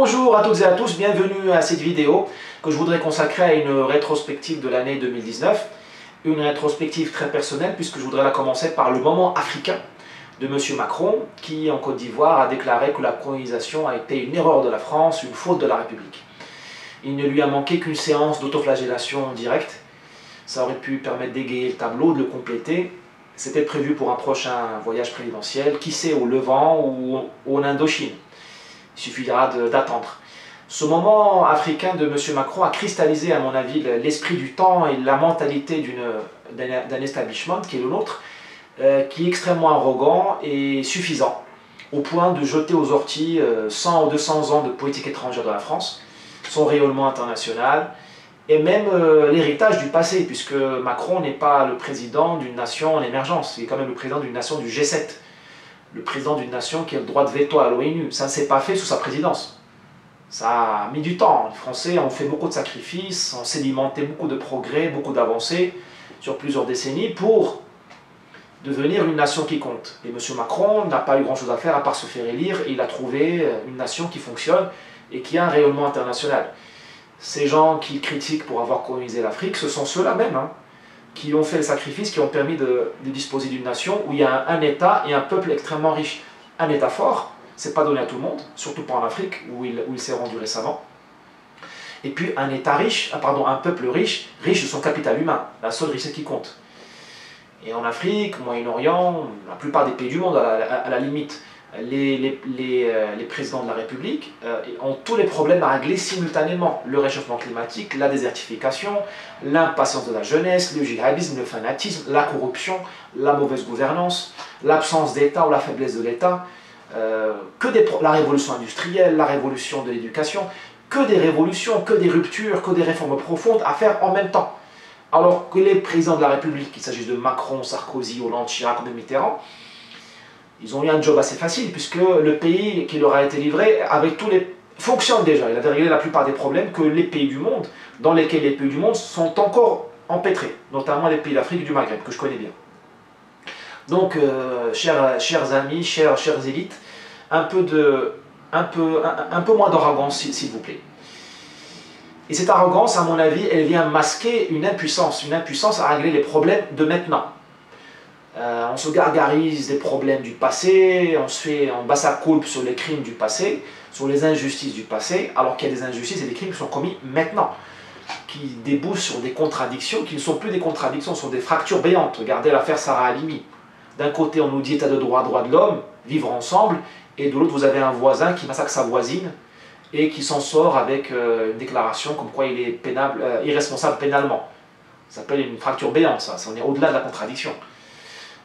Bonjour à toutes et à tous, bienvenue à cette vidéo que je voudrais consacrer à une rétrospective de l'année 2019. Une rétrospective très personnelle puisque je voudrais la commencer par le moment africain de M. Macron qui, en Côte d'Ivoire, a déclaré que la colonisation a été une erreur de la France, une faute de la République. Il ne lui a manqué qu'une séance d'autoflagellation directe. Ça aurait pu permettre d'égayer le tableau, de le compléter. C'était prévu pour un prochain voyage présidentiel, qui sait, au Levant ou en Indochine. Il suffira d'attendre. Ce moment africain de M. Macron a cristallisé, à mon avis, l'esprit du temps et la mentalité d'un establishment qui est le nôtre, qui est extrêmement arrogant et suffisant, au point de jeter aux orties 100 ou 200 ans de politique étrangère de la France, son rayonnement international, et même l'héritage du passé, puisque Macron n'est pas le président d'une nation en émergence, il est quand même le président d'une nation du G7, le président d'une nation qui a le droit de veto à l'ONU. Ça ne s'est pas fait sous sa présidence. Ça a mis du temps. Les Français ont fait beaucoup de sacrifices, ont sédimenté beaucoup de progrès, beaucoup d'avancées sur plusieurs décennies pour devenir une nation qui compte. Et M. Macron n'a pas eu grand-chose à faire à part se faire élire, et il a trouvé une nation qui fonctionne et qui a un rayonnement international. Ces gens qui critiquent pour avoir colonisé l'Afrique, ce sont ceux-là même, qui ont fait le sacrifice, qui ont permis de disposer d'une nation où il y a un État et un peuple extrêmement riche. Un État fort, c'est pas donné à tout le monde, surtout pas en Afrique, où il s'est rendu récemment. Et puis un État riche, un peuple riche, riche de son capital humain, la seule richesse qui compte. Et en Afrique, au Moyen-Orient, la plupart des pays du monde, à la limite, les présidents de la République ont tous les problèmes à régler simultanément. Le réchauffement climatique, la désertification, l'impatience de la jeunesse, le djihadisme, le fanatisme, la corruption, la mauvaise gouvernance, l'absence d'État ou la faiblesse de l'État, la révolution industrielle, la révolution de l'éducation, que des révolutions, que des ruptures, que des réformes profondes à faire en même temps. Alors que les présidents de la République, qu'il s'agisse de Macron, Sarkozy, Hollande, Chirac ou de Mitterrand, ils ont eu un job assez facile, puisque le pays qui leur a été livré fonctionne déjà. Il avait réglé la plupart des problèmes que les pays du monde, dans lesquels les pays du monde sont encore empêtrés, notamment les pays d'Afrique et du Maghreb, que je connais bien. Donc, chers amis, chères élites, un peu moins d'arrogance, s'il vous plaît. Et cette arrogance, à mon avis, elle vient masquer une impuissance à régler les problèmes de maintenant. On se gargarise des problèmes du passé, on bat sa coulpe sur les crimes du passé, sur les injustices du passé, alors qu'il y a des injustices et des crimes qui sont commis maintenant, qui débouchent sur des contradictions qui ne sont plus des contradictions, sont des fractures béantes. Regardez l'affaire Sarah Halimi. D'un côté, on nous dit état de droit, droit de l'homme, vivre ensemble, et de l'autre, vous avez un voisin qui massacre sa voisine et qui s'en sort avec une déclaration comme quoi il est irresponsable pénalement. Ça s'appelle une fracture béante, ça. On est au-delà de la contradiction.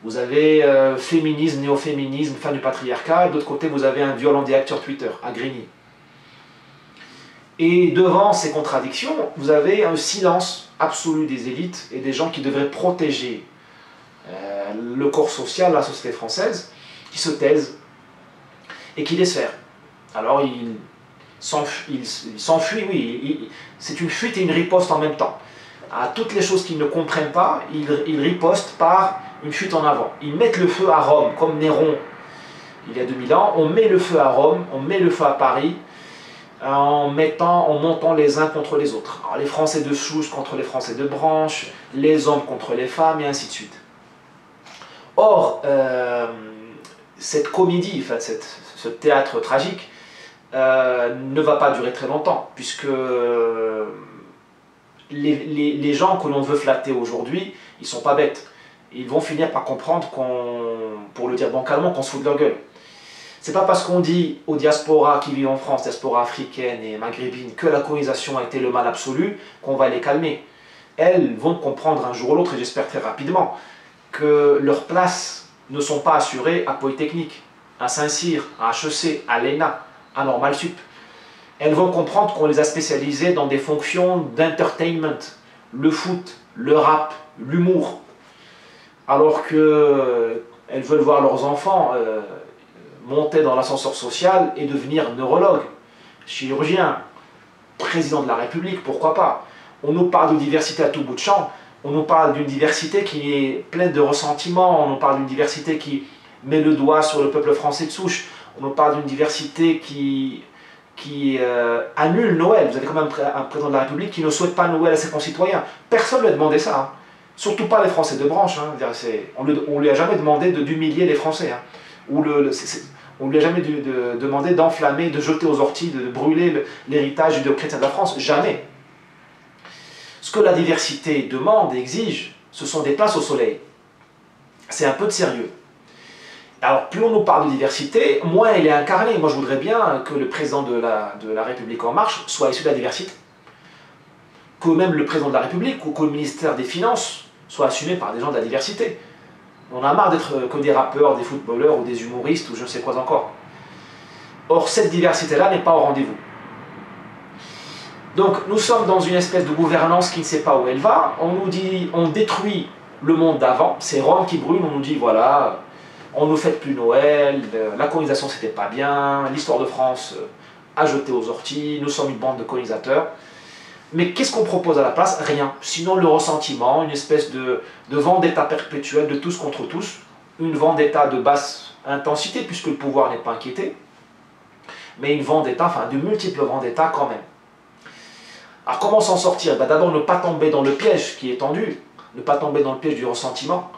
Vous avez féminisme, néo-féminisme, fin du patriarcat, et de l'autre côté, vous avez un violent directeur Twitter, à Grigny. Et devant ces contradictions, vous avez un silence absolu des élites et des gens qui devraient protéger le corps social, la société française, qui se taisent et qui laissent faire. Alors, il s'enfuit, oui, c'est une fuite et une riposte en même temps. À toutes les choses qu'ils ne comprennent pas, ils ripostent par une fuite en avant. Ils mettent le feu à Rome, comme Néron, il y a 2000 ans. On met le feu à Rome, on met le feu à Paris, en montant les uns contre les autres. Alors, les Français de souche contre les Français de branche, les hommes contre les femmes, et ainsi de suite. Or, cette comédie, enfin, ce théâtre tragique, ne va pas durer très longtemps, puisque les gens que l'on veut flatter aujourd'hui, ils ne sont pas bêtes. Ils vont finir par comprendre pour le dire bancalement, qu'on se fout de leur gueule. C'est pas parce qu'on dit aux diasporas qui vivent en France, diaspora africaine et maghrébine, que la colonisation a été le mal absolu, qu'on va les calmer. Elles vont comprendre un jour ou l'autre, et j'espère très rapidement, que leurs places ne sont pas assurées à Polytechnique, à Saint-Cyr, à HEC, à l'ENA, à Normal Sup. Elles vont comprendre qu'on les a spécialisées dans des fonctions d'entertainment, le foot, le rap, l'humour, alors qu'elles veulent voir leurs enfants monter dans l'ascenseur social et devenir neurologue, chirurgien, président de la République, pourquoi pas. On nous parle de diversité à tout bout de champ, on nous parle d'une diversité qui est pleine de ressentiment, on nous parle d'une diversité qui met le doigt sur le peuple français de souche, on nous parle d'une diversité qui qui annule Noël. Vous avez quand même un président de la République qui ne souhaite pas Noël à ses concitoyens. Personne ne lui a demandé ça. Hein. Surtout pas les Français de branche. Hein. On ne lui a jamais demandé d'humilier les Français. Hein. On ne lui a jamais demandé d'enflammer, de jeter aux orties, de brûler l'héritage judéo-chrétien de la France. Jamais. Ce que la diversité demande et exige, ce sont des places au soleil. C'est un peu de sérieux. Alors, plus on nous parle de diversité, moins elle est incarnée. Moi, je voudrais bien que le président de la République En Marche soit issu de la diversité. Que même le président de la République ou que le ministère des Finances soit assumé par des gens de la diversité. On a marre d'être que des rappeurs, des footballeurs ou des humoristes ou je ne sais quoi encore. Or, cette diversité-là n'est pas au rendez-vous. Donc, nous sommes dans une espèce de gouvernance qui ne sait pas où elle va. On nous dit, on détruit le monde d'avant. C'est Rome qui brûle. On nous dit, voilà, on ne nous fête plus Noël, la colonisation c'était pas bien, l'histoire de France a jeté aux orties, nous sommes une bande de colonisateurs. Mais qu'est-ce qu'on propose à la place? Rien. Sinon le ressentiment, une espèce de vendetta perpétuelle de tous contre tous, une vendetta de basse intensité puisque le pouvoir n'est pas inquiété, mais une vendetta, enfin de multiples vendettas quand même. Alors comment s'en sortir? D'abord ne pas tomber dans le piège qui est tendu, ne pas tomber dans le piège du ressentiment.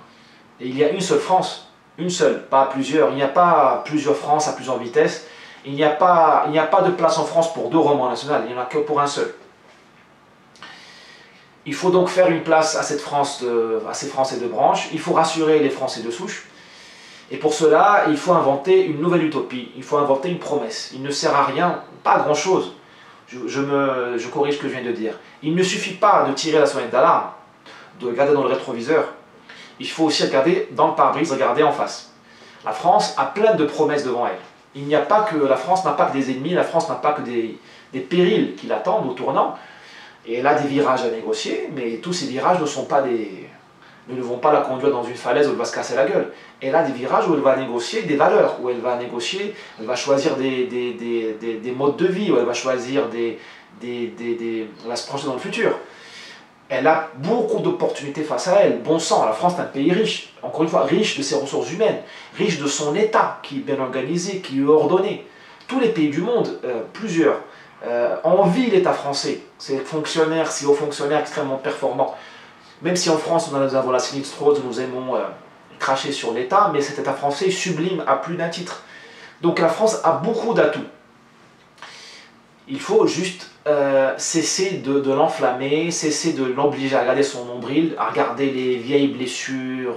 Et il y a une seule France. Une seule, pas plusieurs. Il n'y a pas plusieurs France à plusieurs vitesses. Il n'y a pas de place en France pour deux romans nationaux. Il n'y en a que pour un seul. Il faut donc faire une place à cette France, à ces Français de branche. Il faut rassurer les Français de souche. Et pour cela, il faut inventer une nouvelle utopie. Il faut inventer une promesse. Il ne sert à rien, pas à grand-chose. Je corrige ce que je viens de dire. Il ne suffit pas de tirer la sonnette d'alarme, de regarder dans le rétroviseur. Il faut aussi regarder dans le pare-brise, regarder en face. La France a plein de promesses devant elle. La France n'a pas que des ennemis, la France n'a pas que des périls qui l'attendent au tournant. Et elle a des virages à négocier, mais tous ces virages ne vont pas la conduire dans une falaise où elle va se casser la gueule. Elle a des virages où elle va négocier des valeurs, où elle va choisir des modes de vie, où elle va choisir elle va se projeter dans le futur. Elle a beaucoup d'opportunités face à elle. Bon sang, la France est un pays riche. Encore une fois, riche de ses ressources humaines, riche de son État, qui est bien organisé, qui est ordonné. Tous les pays du monde, plusieurs, envient l'État français. Ces fonctionnaires, ces hauts fonctionnaires extrêmement performants. Même si en France, nous avons la sinistrose, nous aimons cracher sur l'État, mais cet État français sublime à plus d'un titre. Donc la France a beaucoup d'atouts. Il faut juste cesser de l'enflammer, cesser de l'obliger à regarder son nombril, à regarder les vieilles blessures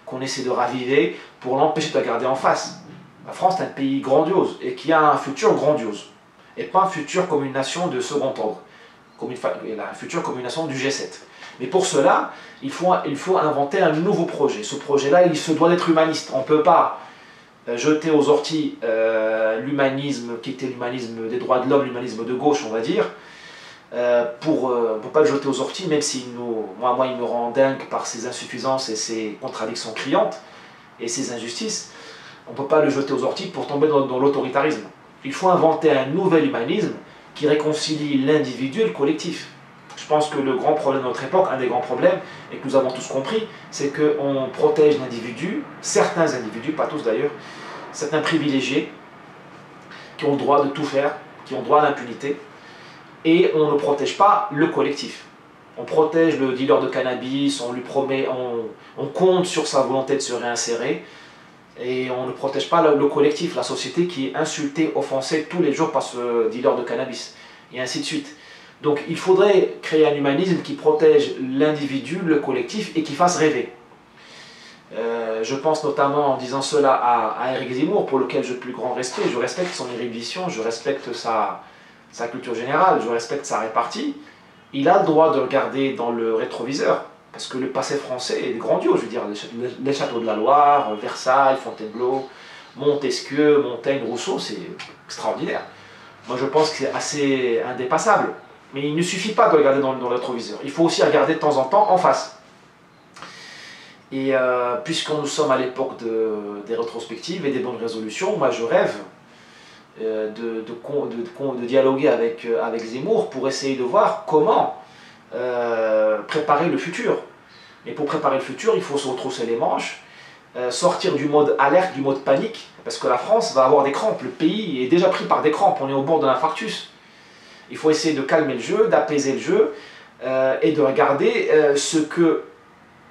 qu'on essaie de raviver pour l'empêcher de la regarder en face. La France est un pays grandiose et qui a un futur grandiose. Et pas un futur comme une nation de second ordre. Elle a un futur comme une nation du G7. Mais pour cela, il faut inventer un nouveau projet. Ce projet-là, il se doit d'être humaniste. On ne peut pas jeter aux orties l'humanisme qui était l'humanisme des droits de l'homme, l'humanisme de gauche, on va dire, pour ne pas le jeter aux orties, même si moi, il me rend dingue par ses insuffisances et ses contradictions criantes et ses injustices. On ne peut pas le jeter aux orties pour tomber dans l'autoritarisme. Il faut inventer un nouvel humanisme qui réconcilie l'individu et le collectif. Je pense que le grand problème de notre époque, un des grands problèmes, et que nous avons tous compris, c'est qu'on protège l'individu, certains individus, pas tous d'ailleurs, certains privilégiés, qui ont le droit de tout faire, qui ont droit à l'impunité, et on ne protège pas le collectif. On protège le dealer de cannabis, on lui promet, on compte sur sa volonté de se réinsérer, et on ne protège pas le collectif, la société qui est insultée, offensée tous les jours par ce dealer de cannabis, et ainsi de suite. Donc il faudrait créer un humanisme qui protège l'individu, le collectif, et qui fasse rêver. Je pense notamment en disant cela à Éric Zemmour, pour lequel j'ai le plus grand respect. Je respecte son érudition, je respecte sa culture générale, je respecte sa répartie. Il a le droit de regarder dans le rétroviseur, parce que le passé français est grandiose. Je veux dire, les châteaux de la Loire, Versailles, Fontainebleau, Montesquieu, Montaigne, Rousseau, c'est extraordinaire. Moi je pense que c'est assez indépassable. Mais il ne suffit pas de regarder dans le rétroviseur. Il faut aussi regarder de temps en temps en face. Et puisque nous sommes à l'époque des rétrospectives et des bonnes résolutions, moi je rêve de dialoguer avec Zemmour pour essayer de voir comment préparer le futur. Et pour préparer le futur, il faut se retrousser les manches, sortir du mode alerte, du mode panique, Parce que la France va avoir des crampes, le pays est déjà pris par des crampes, on est au bord de l'infarctus. Il faut essayer de calmer le jeu, d'apaiser le jeu et de regarder ce que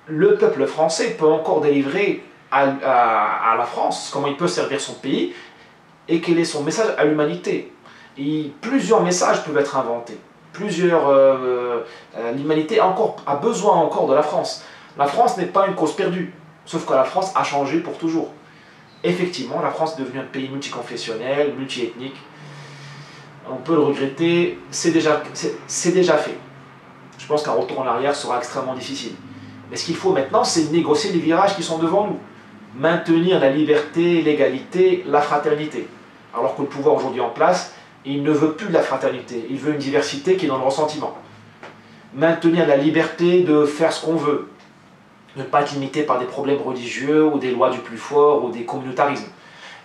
le peuple français peut encore délivrer à la France, comment il peut servir son pays et quel est son message à l'humanité. Plusieurs messages peuvent être inventés. L'humanité a besoin encore de la France. La France n'est pas une cause perdue, sauf que la France a changé pour toujours. Effectivement, la France est devenue un pays multiconfessionnel, multiethnique. On peut le regretter, c'est déjà fait. Je pense qu'un retour en arrière sera extrêmement difficile. Mais ce qu'il faut maintenant, c'est négocier les virages qui sont devant nous. Maintenir la liberté, l'égalité, la fraternité. Alors que le pouvoir aujourd'hui en place, il ne veut plus de la fraternité, il veut une diversité qui est dans le ressentiment. Maintenir la liberté de faire ce qu'on veut. Ne pas être limité par des problèmes religieux ou des lois du plus fort ou des communautarismes.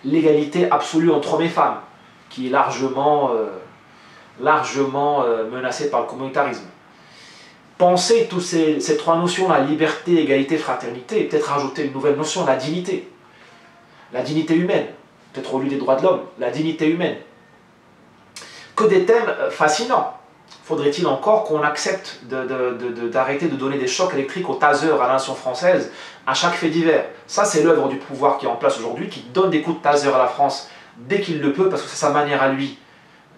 L'égalité absolue entre hommes et femmes, qui est largement menacée par le communautarisme. Penser toutes ces trois notions-là, liberté, égalité, fraternité, et peut-être rajouter une nouvelle notion, la dignité humaine, peut-être au lieu des droits de l'homme, la dignité humaine. Que des thèmes fascinants. Faudrait-il encore qu'on accepte d'arrêter de donner des chocs électriques aux tasers à la nation française à chaque fait divers? Ça, c'est l'œuvre du pouvoir qui est en place aujourd'hui, qui donne des coups de taser à la France dès qu'il le peut, parce que c'est sa manière à lui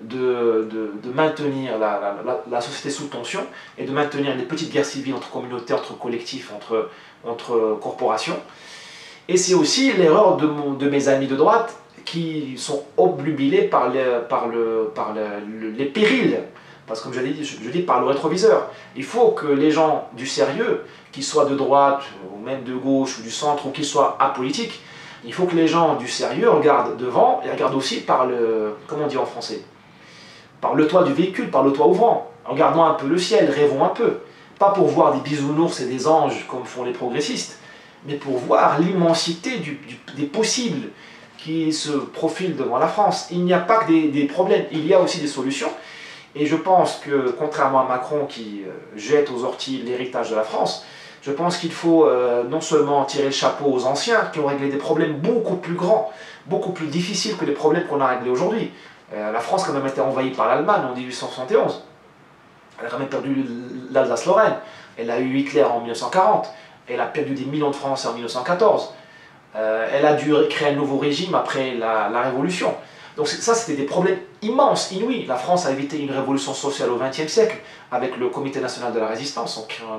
de maintenir la société sous tension et de maintenir les petites guerres civiles entre communautés, entre collectifs, entre corporations. Et c'est aussi l'erreur de mes amis de droite qui sont obnubilés par les périls. Parce que comme je dis par le rétroviseur. Il faut que les gens du sérieux, qu'ils soient de droite, ou même de gauche, ou du centre, ou qu'ils soient apolitiques, il faut que les gens du sérieux regardent devant et regardent aussi par le, comment on dit en français, par le toit du véhicule, par le toit ouvrant. Regardons un peu le ciel, rêvons un peu. Pas pour voir des bisounours et des anges comme font les progressistes, mais pour voir l'immensité des possibles qui se profilent devant la France. Il n'y a pas que des problèmes, il y a aussi des solutions. Et je pense que, contrairement à Macron qui jette aux orties l'héritage de la France, je pense qu'il faut non seulement tirer le chapeau aux anciens qui ont réglé des problèmes beaucoup plus grands, beaucoup plus difficiles que les problèmes qu'on a réglés aujourd'hui. La France a quand même été envahie par l'Allemagne en 1871. Elle a quand même perdu l'Alsace-Lorraine. Elle a eu Hitler en 1940. Elle a perdu des millions de Français en 1914. Elle a dû créer un nouveau régime après la Révolution. Donc ça, c'était des problèmes immenses, inouïs. La France a évité une révolution sociale au XXe siècle avec le Comité national de la résistance en créant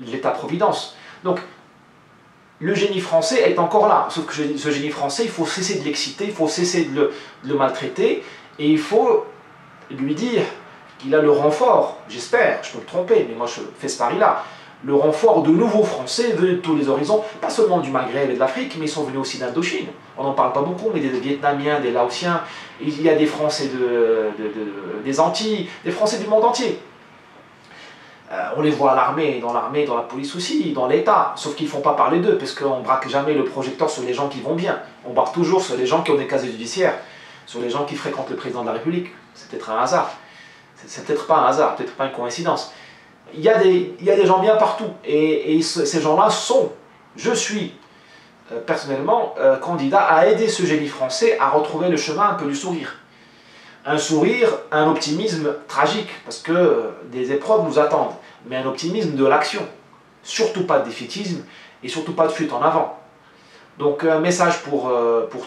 l'État-providence. Donc le génie français est encore là. Sauf que ce génie français, il faut cesser de l'exciter, il faut cesser de le maltraiter et il faut lui dire qu'il a le renfort, j'espère, je peux me tromper, mais moi je fais ce pari-là, le renfort de nouveaux Français venus de tous les horizons, pas seulement du Maghreb et de l'Afrique, mais ils sont venus aussi d'Indochine. On n'en parle pas beaucoup, mais des Vietnamiens, des Laotiens, il y a des Français des Antilles, des Français du monde entier. On les voit à l'armée, dans la police aussi, dans l'État, sauf qu'ils ne font pas parler d'eux, parce qu'on ne braque jamais le projecteur sur les gens qui vont bien. On braque toujours sur les gens qui ont des casiers judiciaires, sur les gens qui fréquentent le président de la République. C'est peut-être un hasard. C'est peut-être pas un hasard, peut-être pas une coïncidence. Il y a des gens bien partout, et ces gens-là je suis personnellement candidat à aider ce génie français à retrouver le chemin un peu du sourire. Un sourire, un optimisme tragique, parce que des épreuves nous attendent, mais un optimisme de l'action. Surtout pas de défaitisme, et surtout pas de fuite en avant. Donc un message pour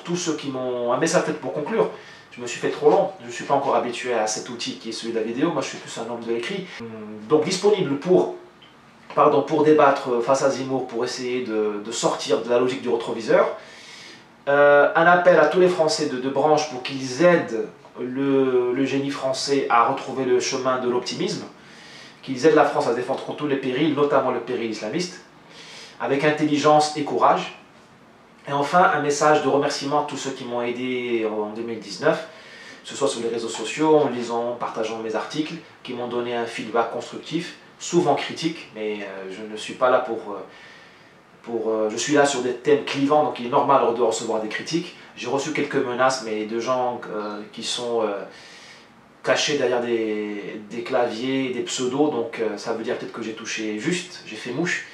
tous ceux qui m'ont... Un message peut-être pour conclure. Je me suis fait trop long, je ne suis pas encore habitué à cet outil qui est celui de la vidéo, moi je suis plus un homme de l'écrit. Donc disponible pour débattre face à Zemmour, pour essayer de sortir de la logique du rétroviseur. Un appel à tous les Français de branche pour qu'ils aident le génie français à retrouver le chemin de l'optimisme, qu'ils aident la France à se défendre contre tous les périls, notamment le péril islamiste, avec intelligence et courage. Et enfin, un message de remerciement à tous ceux qui m'ont aidé en 2019, que ce soit sur les réseaux sociaux, en lisant, en partageant mes articles, qui m'ont donné un feedback constructif, souvent critique, mais je ne suis pas là je suis là sur des thèmes clivants, donc il est normal de recevoir des critiques. J'ai reçu quelques menaces, mais de gens qui sont cachés derrière des claviers, des pseudos, donc ça veut dire peut-être que j'ai touché juste, j'ai fait mouche.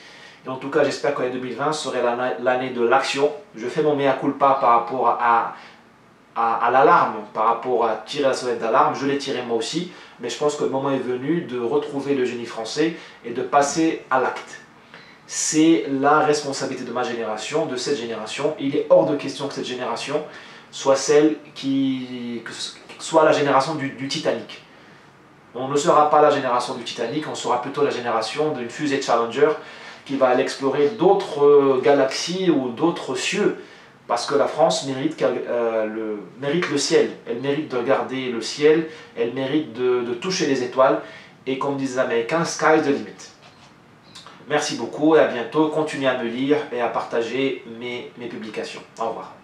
Et en tout cas, j'espère que l'année 2020 serait l'année de l'action. Je fais mon mea culpa par rapport à l'alarme, par rapport à tirer la sonnette d'alarme. Je l'ai tiré moi aussi, mais je pense que le moment est venu de retrouver le génie français et de passer à l'acte. C'est la responsabilité de ma génération, de cette génération. Il est hors de question que cette génération soit soit la génération du Titanic. On ne sera pas la génération du Titanic, on sera plutôt la génération d'une fusée Challenger qui va aller explorer d'autres galaxies ou d'autres cieux, parce que la France mérite le ciel, elle mérite de regarder le ciel, elle mérite de toucher les étoiles, et comme disent les Américains, sky's the limit. Merci beaucoup et à bientôt, continuez à me lire et à partager mes publications. Au revoir.